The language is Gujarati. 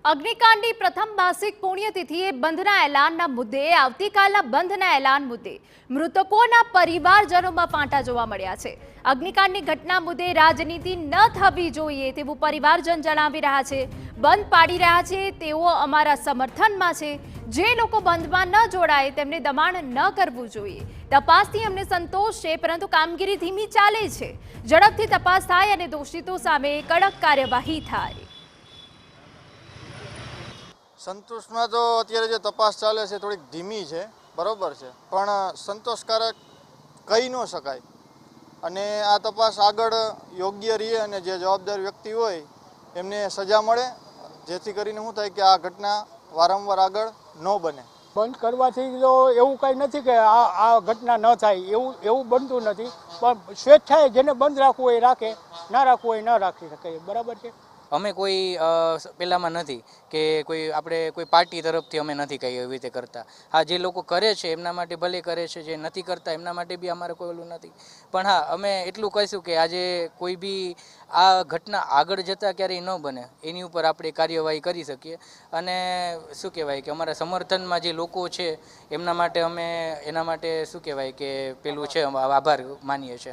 અગ્નિકાંડની પ્રથમ માસિક પુણ્યતિથિએ બંધના એલાનના મુદ્દે આવતીકાલના બંધના એલાન મુદ્દે મૃતકોના પરિવારજનોમાં ફાંટા જોવા મળ્યા છે। અગ્નિકાંડની ઘટના મુદ્દે રાજનીતિ ન થવી જોઈએ તેવું પરિવારજન જણાવી રહ્યા છે। બંધ પાડી રહ્યા છે તેઓ અમારા સમર્થનમાં છે। જે લોકો બંધમાં ન જોડાય તેમને દબાણ ન કરવું જોઈએ। તપાસથી અમને સંતોષ છે, પરંતુ કામગીરી ધીમી ચાલે છે। ઝડપથી તપાસ થાય અને દોષિતો સામે કડક કાર્યવાહી થાય। સંતોષમાં તો અત્યારે જે તપાસ ચાલે છે થોડીક ધીમી છે, બરોબર છે, પણ સંતોષકારક કહી ન શકાય। અને આ તપાસ આગળ યોગ્ય રહે અને જે જવાબદાર વ્યક્તિ હોય એમને સજા મળે, જેથી કરીને શું થાય કે આ ઘટના વારંવાર આગળ ન બને। બંધ કરવાથી તો એવું કંઈ નથી કે આ ઘટના ન થાય, એવું બનતું નથી। પણ સ્વેચ્છાએ જેને બંધ રાખવું હોય એ રાખે, ના રાખવું હોય ન રાખી શકે, બરાબર છે। અમે કોઈ પેલામાં નથી કે આપણે કોઈ પાર્ટી તરફથી અમે નથી કંઈ એવી રીતે કરતા। હા, જે લોકો કરે છે એમના માટે ભલે કરે છે, જે નથી કરતા એમના માટે બી અમારે કોઈ ઓલું નથી। પણ હા, અમે એટલું કહીશું કે આજે કોઈ બી આ ઘટના આગળ જતાં ક્યારેય ન બને એની ઉપર આપણે કાર્યવાહી કરી શકીએ। અને શું કહેવાય કે અમારા સમર્થનમાં જે લોકો છે એમના માટે અમે એના માટે શું કહેવાય કે પેલું છે, આભાર માનીએ છીએ।